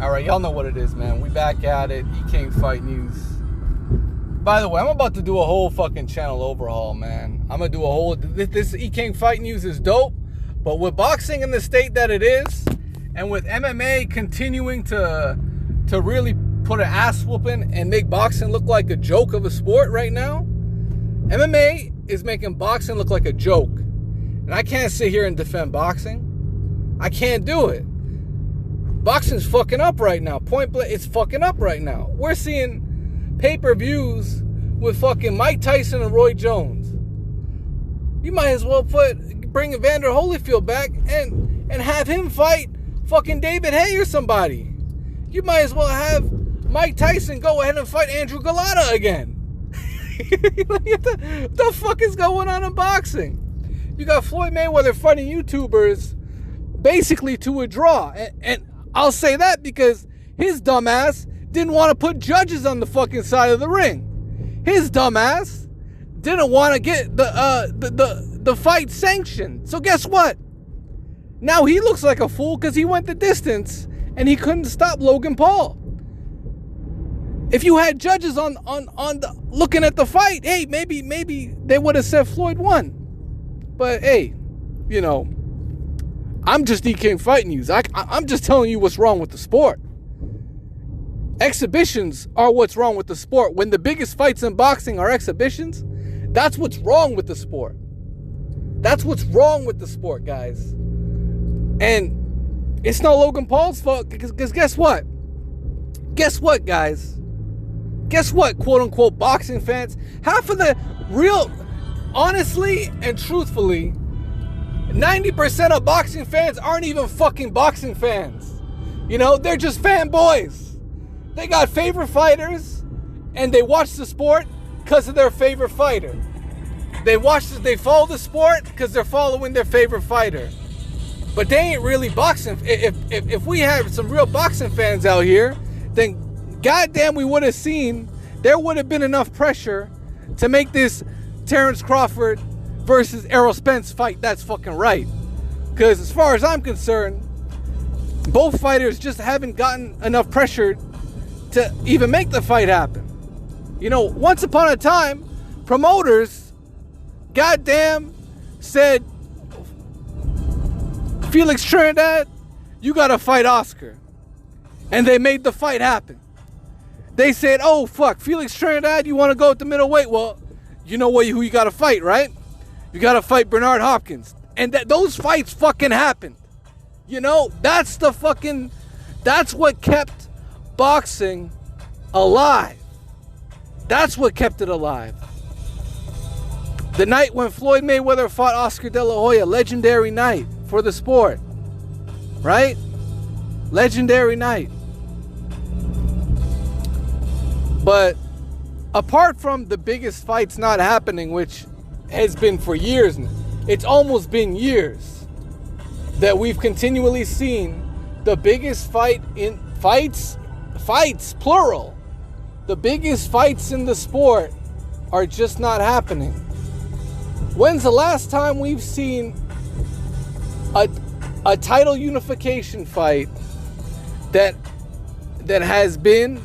Alright, y'all know what it is, man. We back at it. E-King Fight News. By the way, I'm about to do a whole fucking channel overhaul, man. I'm going to do a whole... This E-King Fight News is dope. But with boxing in the state that it is, and with MMA continuing to really put an ass whooping and make boxing look like a joke of a sport right now, MMA is making boxing look like a joke. And I can't sit here and defend boxing. I can't do it. Boxing's fucking up right now. Point blank, it's fucking up right now. We're seeing pay-per-views with fucking Mike Tyson and Roy Jones. You might as well bring Evander Holyfield back and have him fight fucking David Haye or somebody. You might as well have Mike Tyson go ahead and fight Andrew Golota again. What the fuck is going on in boxing? You got Floyd Mayweather fighting YouTubers basically to a draw. And I'll say that because his dumbass didn't want to put judges on the fucking side of the ring. His dumbass didn't want to get the fight sanctioned. So guess what? Now he looks like a fool because he went the distance and he couldn't stop Logan Paul. If you had judges on the looking at the fight, hey, maybe they would have said Floyd won. But hey, you know, I'm just E-King Fight News. I'm just telling you what's wrong with the sport. Exhibitions are what's wrong with the sport. When the biggest fights in boxing are exhibitions, that's what's wrong with the sport. That's what's wrong with the sport, guys. And it's not Logan Paul's fault, because guess what? Guess what, guys? Guess what, quote-unquote boxing fans? Half of the real, honestly and truthfully, 90% of boxing fans aren't even fucking boxing fans. You know, they're just fanboys. They got favorite fighters, and they watch the sport because of their favorite fighter. They follow the sport because they're following their favorite fighter. But they ain't really boxing. If we had some real boxing fans out here, then goddamn we would have seen, there would have been enough pressure to make this Terrence Crawford versus Errol Spence fight. That's fucking right. Because as far as I'm concerned, both fighters just haven't gotten enough pressure to even make the fight happen. You know, once upon a time, promoters goddamn said, Felix Trinidad, you gotta fight Oscar. And they made the fight happen. They said, oh fuck, Felix Trinidad, you wanna go at the middleweight? Well, you know who you gotta fight, right? You gotta fight Bernard Hopkins. And those fights fucking happened. You know, that's what kept boxing alive. That's what kept it alive. The night when Floyd Mayweather fought Oscar De La Hoya, legendary night for the sport, right? Legendary night. But apart from the biggest fights not happening, which has been for years now, it's almost been years that we've continually seen the biggest fights, plural. The biggest fights in the sport are just not happening. When's the last time we've seen a title unification fight that has been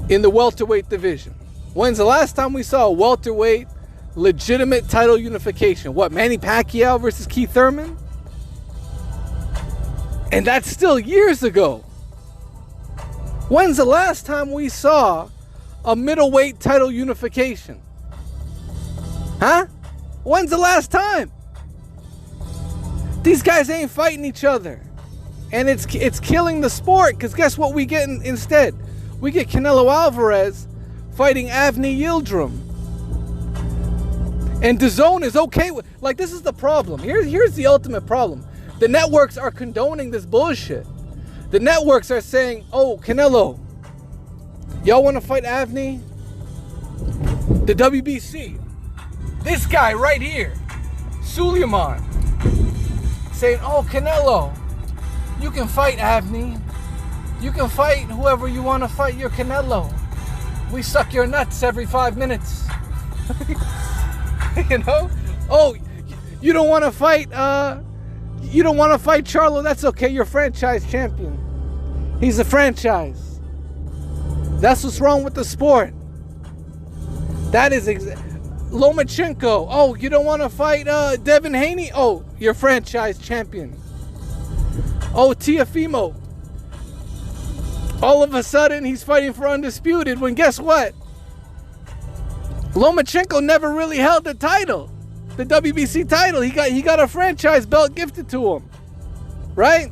in the welterweight division? When's the last time we saw a welterweight legitimate title unification? What, Manny Pacquiao versus Keith Thurman? And that's still years ago. When's the last time we saw a middleweight title unification? Huh? When's the last time? These guys ain't fighting each other. And it's killing the sport, because guess what we get instead? We get Canelo Alvarez fighting Avni Yildirim. And DAZN is okay with, like, this is the problem. Here's the ultimate problem. The networks are condoning this bullshit. The networks are saying, oh, Canelo, y'all want to fight Avni? The WBC. This guy right here, Suleiman, saying, oh, Canelo, you can fight Avni. You can fight whoever you want to fight. You're Canelo. We suck your nuts every 5 minutes. You know? Oh, you don't want to fight You don't want to fight Charlo? That's okay. You're franchise champion. He's a franchise. That's what's wrong with the sport. That is Lomachenko. Oh, you don't want to fight Devin Haney? Oh, you're franchise champion. Oh, Teofimo. All of a sudden, he's fighting for undisputed when guess what? Lomachenko never really held the title. The WBC title. He got a franchise belt gifted to him. Right?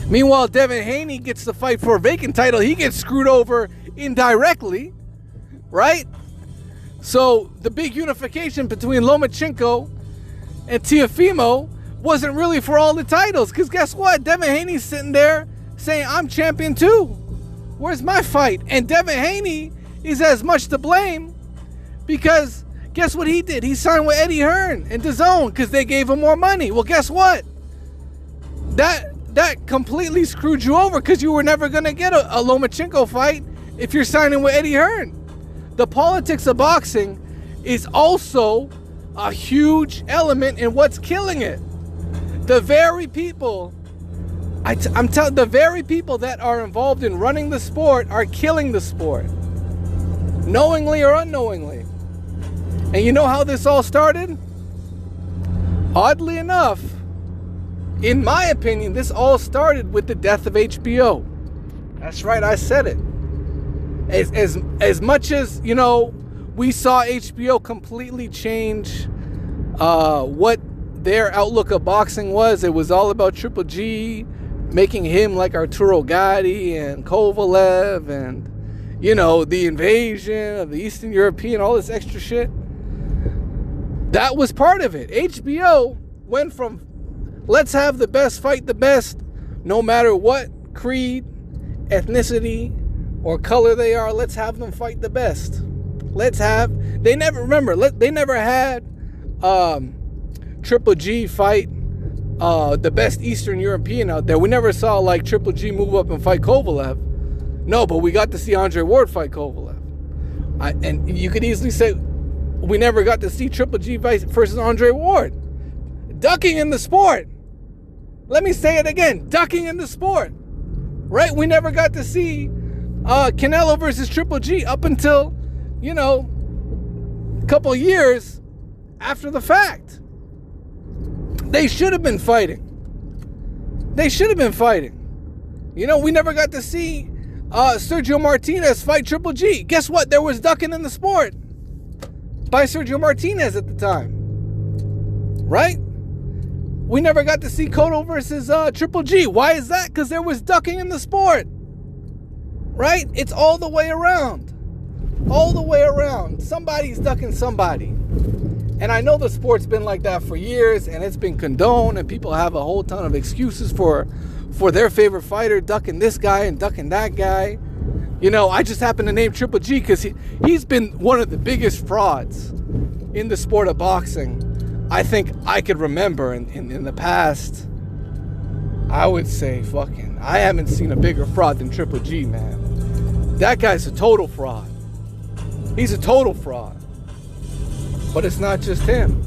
Meanwhile, Devin Haney gets the fight for a vacant title. He gets screwed over indirectly. Right? So, the big unification between Lomachenko and Teofimo wasn't really for all the titles. Because guess what? Devin Haney's sitting there saying, I'm champion too. Where's my fight? And Devin Haney is as much to blame because guess what he did? He signed with Eddie Hearn and DAZN because they gave him more money. Well, guess what? That completely screwed you over because you were never going to get a Lomachenko fight if you're signing with Eddie Hearn. The politics of boxing is also a huge element in what's killing it. The very people, I'm telling the very people that are involved in running the sport are killing the sport, knowingly or unknowingly. And you know how this all started? Oddly enough, in my opinion, this all started with the death of HBO. That's right, I said it. As much as, you know, we saw HBO completely change what their outlook of boxing was. It was all about Triple G, making him like Arturo Gatti and Kovalev and, you know, the invasion of the Eastern European, all this extra shit. That was part of it. HBO went from let's have the best fight the best, no matter what creed, ethnicity, or color they are. Let's have them fight the best. They never had Triple G fight the best Eastern European out there. We never saw like Triple G move up and fight Kovalev. No, but we got to see Andre Ward fight Kovalev. And you could easily say we never got to see Triple G versus Andre Ward. Ducking in the sport. Let me say it again. Ducking in the sport. Right? We never got to see Canelo versus Triple G up until, you know, a couple years after the fact. They should have been fighting. You know, we never got to see Sergio Martinez fight Triple G. Guess what? There was ducking in the sport by Sergio Martinez at the time. Right? We never got to see Cotto versus Triple G. Why is that? Because there was ducking in the sport. Right? It's all the way around. All the way around. Somebody's ducking somebody. And I know the sport's been like that for years, and it's been condoned, and people have a whole ton of excuses for their favorite fighter ducking this guy and ducking that guy. You know, I just happen to name Triple G because he's been one of the biggest frauds in the sport of boxing I think I could remember in the past. I would say I haven't seen a bigger fraud than Triple G, man. That guy's a total fraud. He's a total fraud. But it's not just him.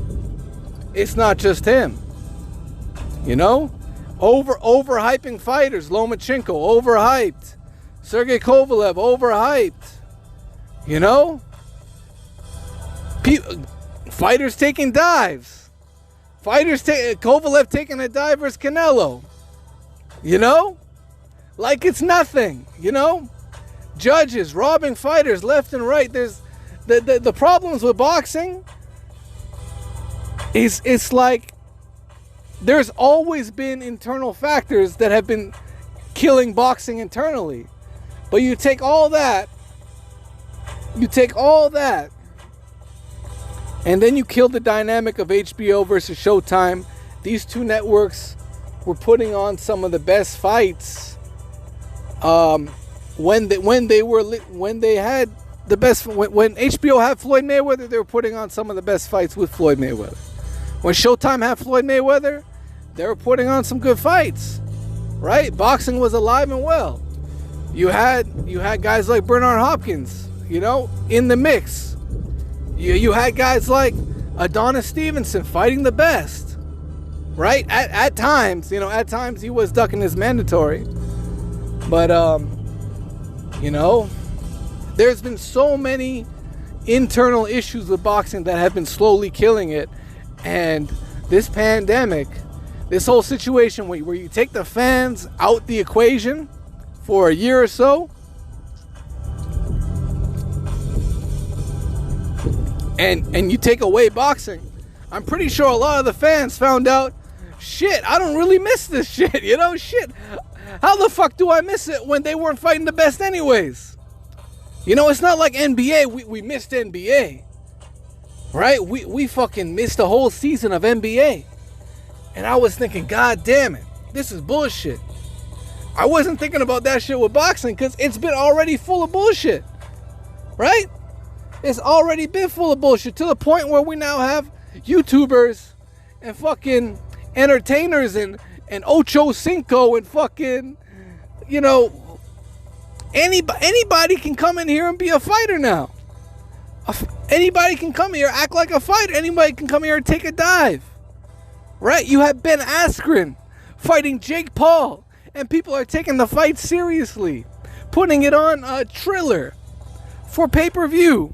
You know? Overhyping fighters. Lomachenko, overhyped. Sergey Kovalev, overhyped. You know? Fighters taking dives. Kovalev taking a dive versus Canelo. You know? Like it's nothing. You know? Judges robbing fighters left and right. There's the problems with boxing. It's like there's always been internal factors that have been killing boxing internally. But you take all that, and then you kill the dynamic of HBO versus Showtime. These two networks were putting on some of the best fights when HBO had Floyd Mayweather, they were putting on some of the best fights with Floyd Mayweather. When Showtime had Floyd Mayweather, they were putting on some good fights, right? Boxing was alive and well. You had guys like Bernard Hopkins, you know, in the mix. You had guys like Adonis Stevenson fighting the best. right? At times, at times he was ducking his mandatory. But, there's been so many internal issues with boxing that have been slowly killing it. And this pandemic, this whole situation where you take the fans out the equation for a year or so, and you take away boxing, I'm pretty sure a lot of the fans found out, shit, I don't really miss this shit, shit. How the fuck do I miss it when they weren't fighting the best anyways? It's not like NBA, we missed NBA, right? We fucking missed a whole season of NBA. And I was thinking, God damn it, this is bullshit. I wasn't thinking about that shit with boxing because it's been already full of bullshit, right? It's already been full of bullshit to the point where we now have YouTubers and fucking entertainers and Ocho Cinco and fucking, anybody can come in here and be a fighter now. Anybody can come here, act like a fighter. Anybody can come here and take a dive, right? You have Ben Askren fighting Jake Paul, and people are taking the fight seriously, putting it on a Triller for pay-per-view,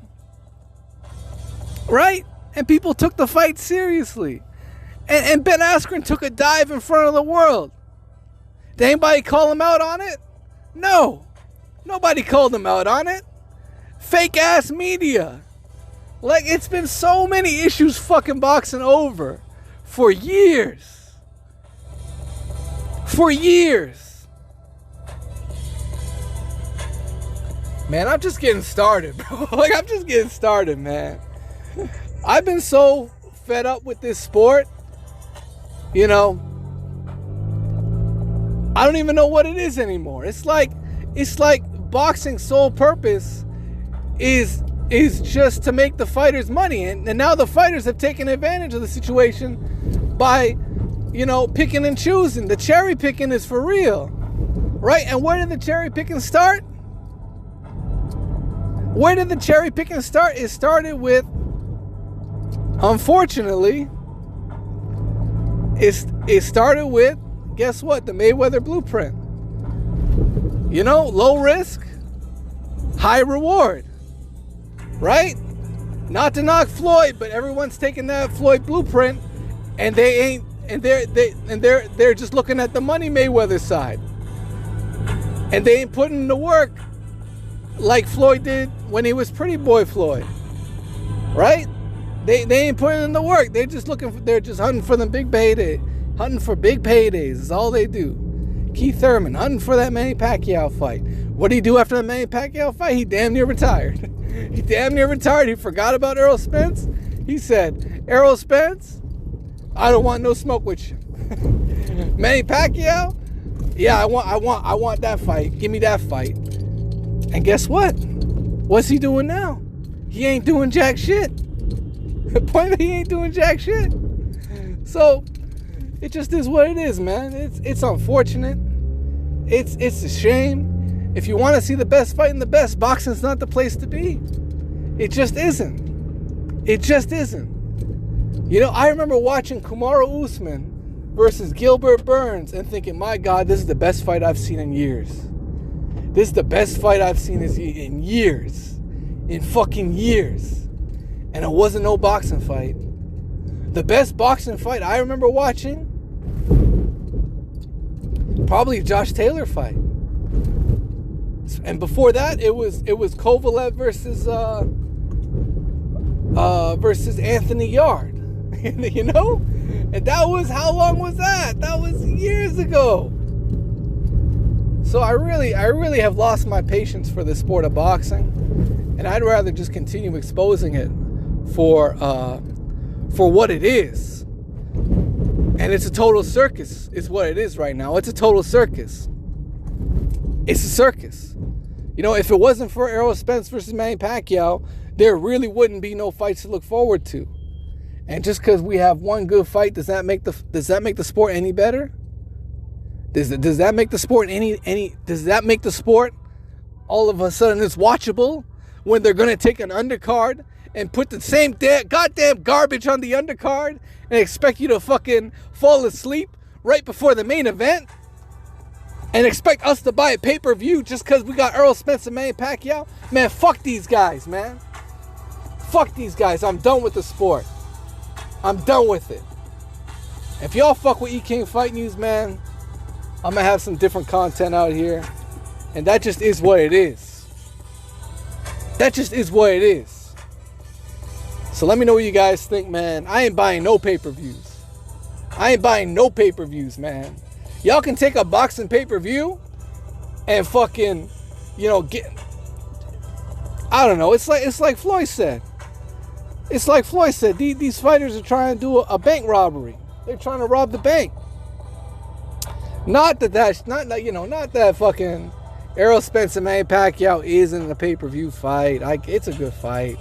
right? And people took the fight seriously. And Ben Askren took a dive in front of the world. Did anybody call him out on it? No. Nobody called him out on it. Fake ass media. Like, it's been so many issues fucking boxing over for years. For years. Man, I'm just getting started, bro. I'm just getting started, man. I've been so fed up with this sport. I don't even know what it is anymore. It's like boxing's sole purpose is just to make the fighters money. And now the fighters have taken advantage of the situation by, picking and choosing. The cherry picking is for real, right? And where did the cherry picking start? Where did the cherry picking start? It started with, unfortunately, it started with, guess what? The Mayweather blueprint. Low risk, high reward, right? Not to knock Floyd, but everyone's taking that Floyd blueprint, and they're just looking at the money Mayweather side, and they ain't putting in the work like Floyd did when he was Pretty Boy Floyd, right? They ain't putting in the work. They're just hunting for them big payday, hunting for big paydays. Is all they do. Keith Thurman hunting for that Manny Pacquiao fight. What did he do after the Manny Pacquiao fight? He damn near retired. He forgot about Errol Spence. He said, Errol Spence, I don't want no smoke with you. Manny Pacquiao, yeah, I want that fight. Give me that fight. And guess what? What's he doing now? He ain't doing jack shit. Point, he ain't doing jack shit. So it just is what it is, man. It's unfortunate. It's a shame. If you want to see the best fighting the best, boxing's not the place to be. It just isn't. It just isn't. I remember watching Kamaru Usman versus Gilbert Burns and thinking, my God, this is the best fight I've seen in years. This is the best fight I've seen in years. In fucking years. And it wasn't no boxing fight. The best boxing fight I remember watching, probably a Josh Taylor fight. And before that, it was Kovalev versus Anthony Yard. And that was, how long was that? That was years ago. So I really have lost my patience for the sport of boxing, and I'd rather just continue exposing it for what it is. And it's a total circus is what it is right now. It's a total circus. It's a circus. If it wasn't for Errol Spence versus Manny Pacquiao, there really wouldn't be no fights to look forward to. And just because we have one good fight, does that make the sport any better? Does that make the sport does that make the sport all of a sudden it's watchable when they're going to take an undercard and put the same goddamn garbage on the undercard and expect you to fucking fall asleep right before the main event and expect us to buy a pay-per-view just because we got Errol Spence and Manny Pacquiao? Man, fuck these guys, man. Fuck these guys. I'm done with the sport. I'm done with it. If y'all fuck with E-King Fight News, man, I'm going to have some different content out here. And that just is what it is. That just is what it is. So let me know what you guys think, man. I ain't buying no pay-per-views. I ain't buying no pay-per-views, man. Y'all can take a boxing pay-per-view and fucking, you know, get... I don't know. It's like Floyd said. It's like Floyd said. These fighters are trying to do a bank robbery. They're trying to rob the bank. Not that fucking Errol Spence and Manny Pacquiao isn't a pay-per-view fight. It's a good fight.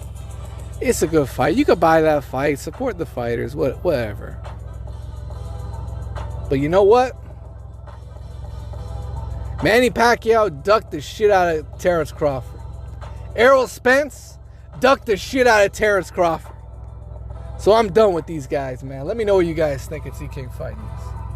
It's a good fight. You could buy that fight. Support the fighters. Whatever. But you know what? Manny Pacquiao ducked the shit out of Terrence Crawford. Errol Spence ducked the shit out of Terrence Crawford. So I'm done with these guys, man. Let me know what you guys think at E-King Fight News.